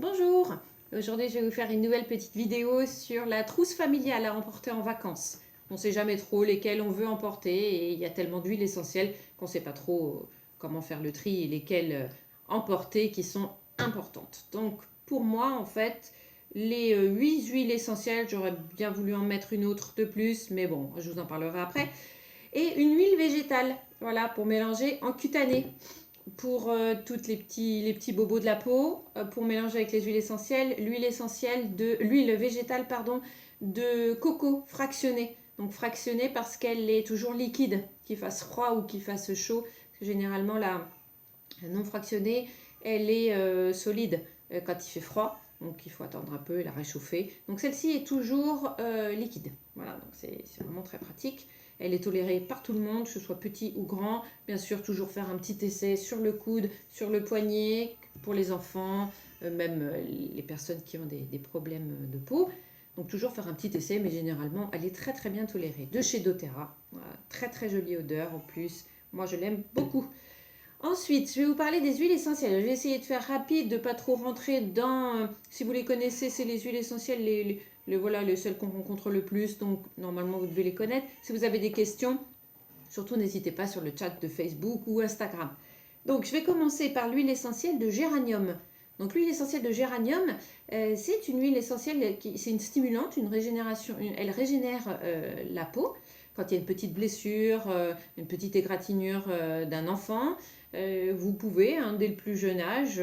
Bonjour, aujourd'hui je vais vous faire une nouvelle petite vidéo sur la trousse familiale à emporter en vacances. On ne sait jamais trop lesquelles on veut emporter et il y a tellement d'huiles essentielles qu'on ne sait pas trop comment faire le tri et lesquelles emporter qui sont importantes. Donc pour moi en fait, les 8 huiles essentielles, j'aurais bien voulu en mettre une autre de plus, mais bon, je vous en parlerai après. Et une huile végétale, voilà, pour mélanger en cutané pour toutes les petits bobos de la peau, pour mélanger avec les huiles essentielles, l'huile végétale de coco fractionnée. Donc fractionnée parce qu'elle est toujours liquide, qu'il fasse froid ou qu'il fasse chaud. Parce que généralement la non fractionnée, elle est solide quand il fait froid. Donc il faut attendre un peu et la réchauffer. Donc celle-ci est toujours liquide. Voilà, donc c'est vraiment très pratique. Elle est tolérée par tout le monde, que ce soit petit ou grand. Bien sûr, toujours faire un petit essai sur le coude, sur le poignet, pour les enfants, même les personnes qui ont des problèmes de peau. Donc toujours faire un petit essai, mais généralement, elle est très très bien tolérée. De chez doTERRA. Voilà, très très jolie odeur en plus. Moi, je l'aime beaucoup. Ensuite, je vais vous parler des huiles essentielles. Je vais essayer de faire rapide, de ne pas trop rentrer dans... si vous les connaissez, c'est les huiles essentielles, voilà, celles qu'on rencontre le plus. Donc, normalement, vous devez les connaître. Si vous avez des questions, surtout n'hésitez pas sur le chat de Facebook ou Instagram. Donc, je vais commencer par l'huile essentielle de géranium. Donc, l'huile essentielle de géranium, c'est une huile essentielle, c'est une stimulante, une régénération, elle régénère la peau. Quand il y a une petite blessure, une petite égratignure d'un enfant, vous pouvez, dès le plus jeune âge,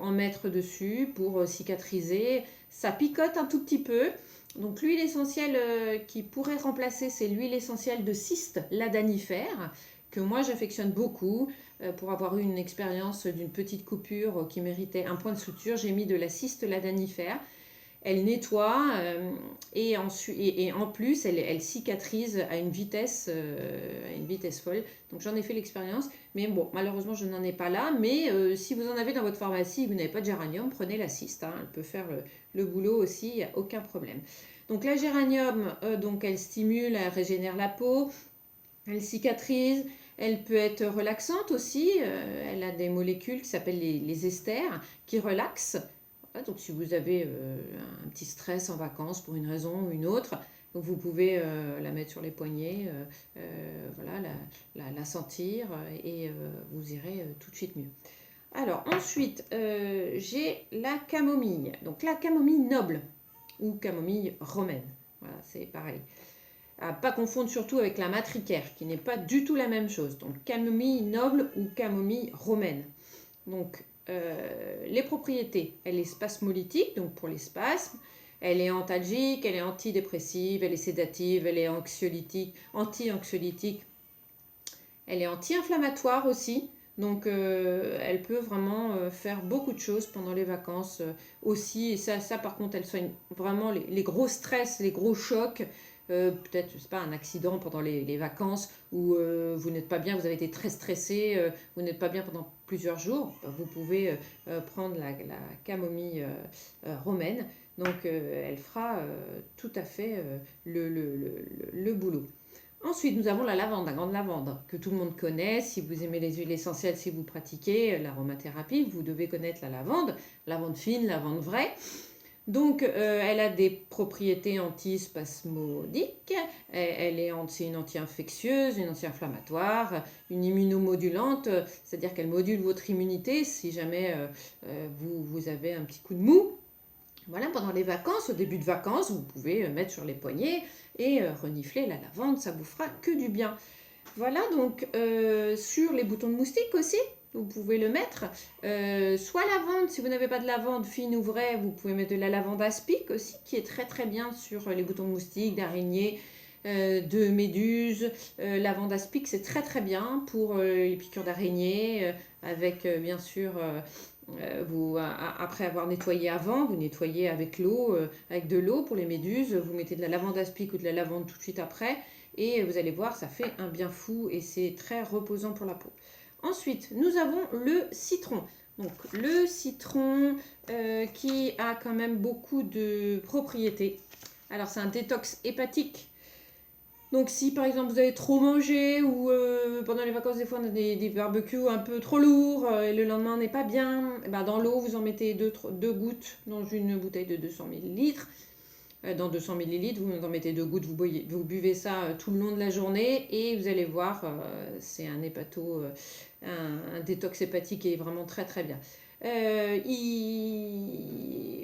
en mettre dessus pour cicatriser. Ça picote un tout petit peu. Donc l'huile essentielle qui pourrait remplacer, c'est l'huile essentielle de cyste ladanifère, que moi j'affectionne beaucoup. Pour avoir eu une expérience d'une petite coupure qui méritait un point de suture, j'ai mis de la cyste ladanifère. Elle nettoie et en plus elle cicatrise à une vitesse folle. Donc j'en ai fait l'expérience, mais bon, malheureusement je n'en ai pas là. Mais si vous en avez dans votre pharmacie et que vous n'avez pas de géranium, prenez la cyste, elle peut faire le boulot aussi, il n'y a aucun problème. Donc la géranium, donc elle stimule, elle régénère la peau, elle cicatrise, elle peut être relaxante aussi, elle a des molécules qui s'appellent les esters qui relaxent. Donc si vous avez un petit stress en vacances pour une raison ou une autre, donc vous pouvez la mettre sur les poignets, voilà, la sentir et vous irez tout de suite mieux. Alors ensuite, j'ai la camomille. Donc la camomille noble ou camomille romaine. Voilà, c'est pareil. À pas confondre surtout avec la matricaire qui n'est pas du tout la même chose. Donc camomille noble ou camomille romaine. Donc les propriétés, elle est spasmolytique, donc pour les spasmes, elle est antalgique, elle est antidépressive, elle est sédative, elle est anxiolytique, anti-anxiolytique, elle est anti-inflammatoire aussi. Donc elle peut vraiment faire beaucoup de choses pendant les vacances aussi. Et ça par contre, elle soigne vraiment les gros stress, les gros chocs. Peut-être, je sais pas, un accident pendant les vacances où vous n'êtes pas bien, vous avez été très stressé, vous n'êtes pas bien pendant plusieurs jours, vous pouvez prendre la camomille romaine. Donc elle fera tout à fait le boulot. Ensuite, nous avons la lavande, la grande lavande, que tout le monde connaît. Si vous aimez les huiles essentielles, si vous pratiquez l'aromathérapie, vous devez connaître la lavande fine, lavande vraie. Donc, elle a des propriétés antispasmodiques, c'est une anti-infectieuse, une anti-inflammatoire, une immunomodulante, c'est-à-dire qu'elle module votre immunité si jamais vous avez un petit coup de mou. Voilà, pendant les vacances, au début de vacances, vous pouvez mettre sur les poignets et renifler la lavande, ça vous fera que du bien. Voilà, donc sur les boutons de moustique aussi, vous pouvez le mettre. Soit lavande, si vous n'avez pas de lavande fine ou vraie, vous pouvez mettre de la lavande aspic aussi, qui est très très bien sur les boutons de moustique, d'araignées, de méduses. Lavande aspic, c'est très très bien pour les piqûres d'araignées, avec bien sûr... après avoir nettoyé avant, vous nettoyez avec l'eau, avec de l'eau pour les méduses, vous mettez de la lavande aspic ou de la lavande tout de suite après, et vous allez voir, ça fait un bien fou et c'est très reposant pour la peau. Ensuite, nous avons le citron. Donc le citron qui a quand même beaucoup de propriétés. Alors c'est un détox hépatique. Donc si par exemple vous avez trop mangé ou pendant les vacances des fois on a des barbecues un peu trop lourds et le lendemain on n'est pas bien, eh ben, dans l'eau vous en mettez deux gouttes dans une bouteille de 200 millilitres. Dans 200 millilitres, vous en mettez 2 gouttes, vous buvez ça tout le long de la journée et vous allez voir, c'est un hépato, un détox hépatique qui est vraiment très très bien.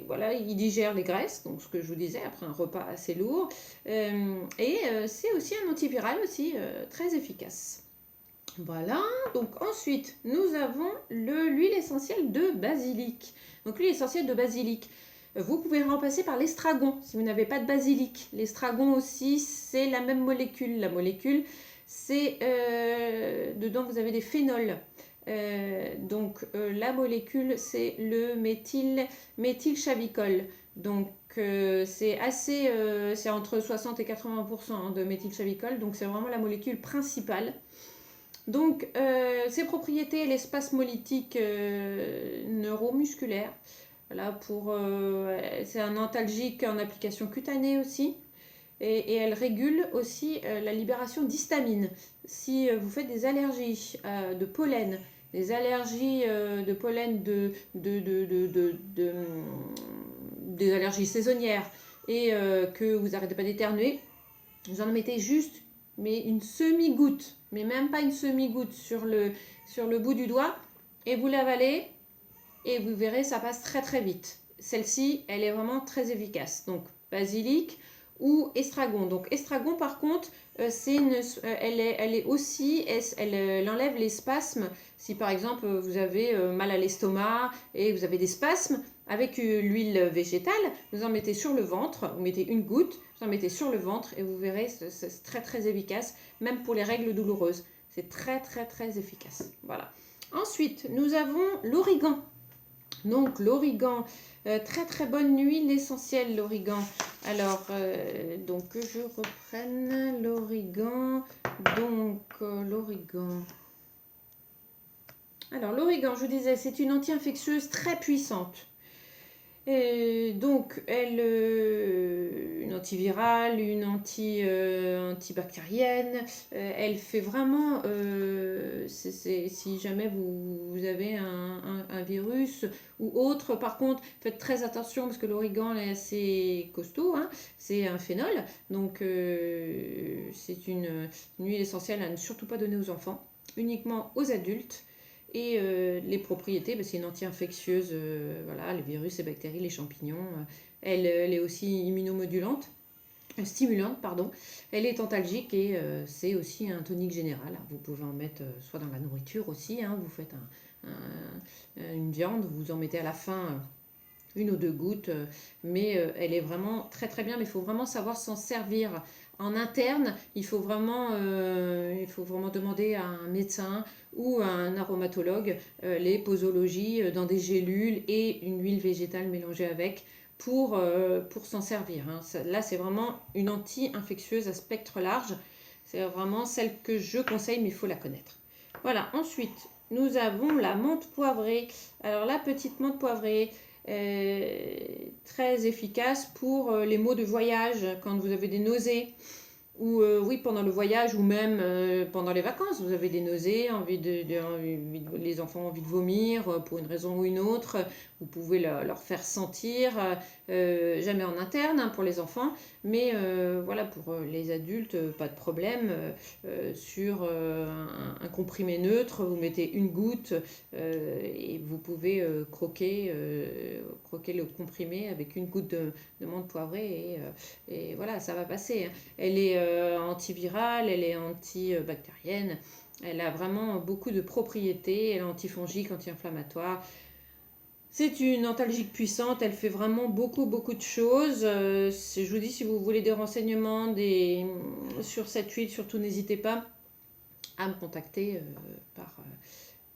Voilà, il digère les graisses, donc ce que je vous disais, après un repas assez lourd. C'est aussi un antiviral aussi très efficace. Voilà, donc ensuite nous avons l'huile essentielle de basilic. Donc l'huile essentielle de basilic, vous pouvez le remplacer par l'estragon si vous n'avez pas de basilic. L'estragon aussi, c'est la même molécule. La molécule, c'est dedans vous avez des phénols. La molécule, c'est le méthylchavicol. Donc c'est entre 60 et 80% de méthylchavicol. Donc c'est vraiment la molécule principale. Donc, ses propriétés, les spasmolytiques neuromusculaires. Voilà, c'est un antalgique en application cutanée aussi. Et elle régule aussi la libération d'histamine. Si vous faites des allergies de pollen, des allergies de pollen des allergies saisonnières et que vous n'arrêtez pas d'éternuer, vous en mettez juste mais une semi-goutte, mais même pas une semi-goutte sur le bout du doigt et vous l'avalez et vous verrez ça passe très très vite. Celle-ci, elle est vraiment très efficace. Donc basilic ou estragon. Donc estragon par contre, elle enlève les spasmes. Si par exemple vous avez mal à l'estomac et vous avez des spasmes, avec l'huile végétale, vous en mettez sur le ventre, vous mettez une goutte, vous en mettez sur le ventre et vous verrez, c'est très très efficace, même pour les règles douloureuses. C'est très très très efficace. Voilà. Ensuite, nous avons l'origan. Donc l'origan, très très bonne huile essentielle l'origan. Alors, donc que je reprenne l'origan. Donc l'origan. Alors l'origan, je vous disais, c'est une anti-infectieuse très puissante. Et donc, une antivirale, une antibactérienne, elle fait vraiment, si jamais vous avez un virus ou autre, par contre, faites très attention parce que l'origan est assez costaud, hein, c'est un phénol, donc c'est une huile essentielle à ne surtout pas donner aux enfants, uniquement aux adultes. Et les propriétés, c'est une anti-infectieuse, voilà, les virus, les bactéries, les champignons. Elle est aussi immunomodulante, stimulante, pardon. Elle est antalgique et c'est aussi un tonique général. Vous pouvez en mettre soit dans la nourriture aussi, hein, vous faites une viande, vous en mettez à la fin une ou deux gouttes, mais elle est vraiment très très bien, mais il faut vraiment savoir s'en servir. En interne, il faut vraiment demander à un médecin ou à un aromatologue les posologies dans des gélules et une huile végétale mélangée avec pour s'en servir. Hein. Là, c'est vraiment une anti-infectieuse à spectre large. C'est vraiment celle que je conseille, mais il faut la connaître. Voilà, ensuite, nous avons la menthe poivrée. Alors, la petite menthe poivrée, très efficace pour les maux de voyage, quand vous avez des nausées, ou oui, pendant le voyage, ou même pendant les vacances, vous avez des nausées, les enfants ont envie de vomir pour une raison ou une autre, vous pouvez leur faire sentir, jamais en interne hein, pour les enfants, mais voilà, pour les adultes, pas de problème, sur un comprimé neutre, vous mettez une goutte et vous pouvez croquer le comprimé avec une goutte de menthe poivrée et voilà, ça va passer. Hein. Elle est antivirale, elle est antibactérienne, elle a vraiment beaucoup de propriétés, elle est antifongique, anti-inflammatoire. C'est une antalgique puissante, elle fait vraiment beaucoup beaucoup de choses. Je vous dis, si vous voulez des renseignements sur cette huile, surtout n'hésitez pas à me contacter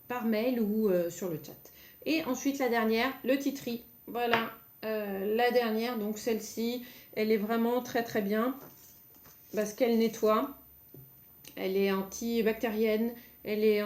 par mail ou sur le chat. Et ensuite la dernière, le titri. Voilà, la dernière, donc celle-ci, elle est vraiment très très bien parce qu'elle nettoie, elle est antibactérienne, Elle est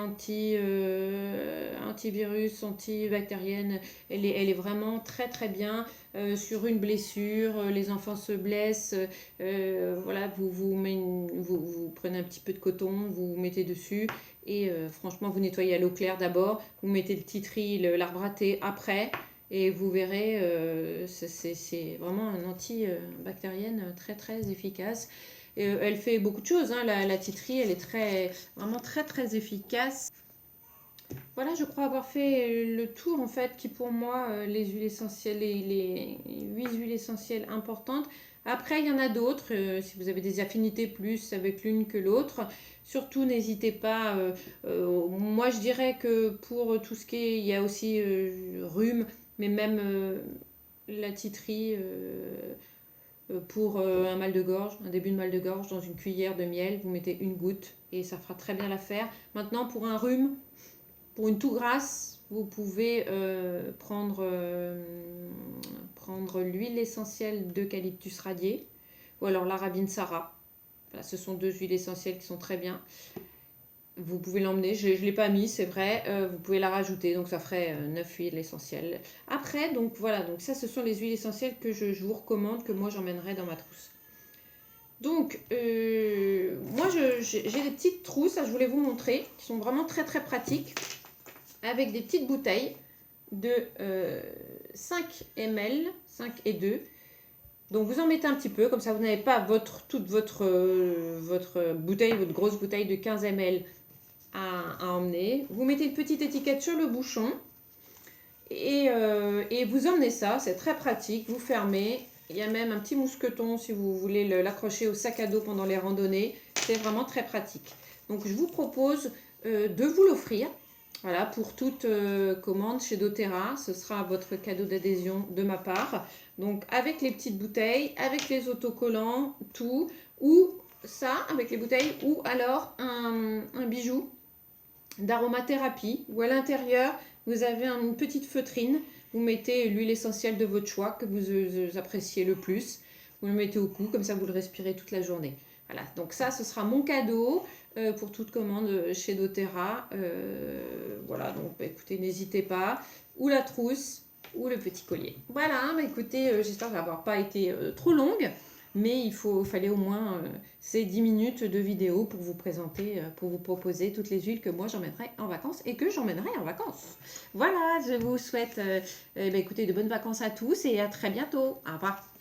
antivirus, antibactérienne. Elle est vraiment très très bien sur une blessure. Les enfants se blessent. Voilà, vous prenez un petit peu de coton, vous mettez dessus. Et franchement, vous nettoyez à l'eau claire d'abord. Vous mettez le titri, l'arbre à thé après. Et vous verrez, c'est vraiment un antibactérienne très très efficace. Elle fait beaucoup de choses, hein, la titri, elle est vraiment très très efficace. Voilà, je crois avoir fait le tour en fait, qui pour moi, les huiles essentielles, les 8 huiles essentielles importantes. Après, il y en a d'autres, si vous avez des affinités plus avec l'une que l'autre. Surtout, n'hésitez pas. Moi, je dirais que pour tout ce qui est, il y a aussi rhume, mais même la titri. Pour un mal de gorge, un début de mal de gorge, dans une cuillère de miel, vous mettez une goutte et ça fera très bien l'affaire. Maintenant, pour un rhume, pour une toux grasse, vous pouvez prendre l'huile essentielle d'eucalyptus radié ou alors l'arabine Sarah. Voilà, ce sont 2 huiles essentielles qui sont très bien. Vous pouvez l'emmener, je ne l'ai pas mis, c'est vrai, vous pouvez la rajouter, donc ça ferait 9 huiles essentielles. Après, donc voilà, donc ça ce sont les huiles essentielles que je vous recommande, que moi j'emmènerai dans ma trousse. Donc, moi j'ai des petites trousses, ça je voulais vous montrer, qui sont vraiment très très pratiques, avec des petites bouteilles de 5 ml, 5 et 2. Donc vous en mettez un petit peu, comme ça vous n'avez pas toute votre bouteille, votre grosse bouteille de 15 ml à emmener. Vous mettez une petite étiquette sur le bouchon et vous emmenez ça, c'est très pratique, vous fermez. Il y a même un petit mousqueton si vous voulez l'accrocher au sac à dos pendant les randonnées, c'est vraiment très pratique. Donc je vous propose de vous l'offrir. Voilà, pour toute commande chez doTERRA, ce sera votre cadeau d'adhésion de ma part. Donc avec les petites bouteilles, avec les autocollants, tout, ou ça avec les bouteilles, ou alors un bijou d'aromathérapie, où à l'intérieur, vous avez une petite feutrine, vous mettez l'huile essentielle de votre choix, que vous appréciez le plus, vous le mettez au cou, comme ça vous le respirez toute la journée. Voilà, donc ça, ce sera mon cadeau pour toute commande chez doTERRA. Voilà, donc bah, écoutez, n'hésitez pas, ou la trousse, ou le petit collier. Voilà, bah, écoutez, j'espère n'avoir pas été trop longue. Mais il fallait au moins ces 10 minutes de vidéo pour vous présenter, pour vous proposer toutes les huiles que moi j'emmènerai en vacances et que j'emmènerai en vacances. Voilà, je vous souhaite écoutez, de bonnes vacances à tous et à très bientôt. Au revoir.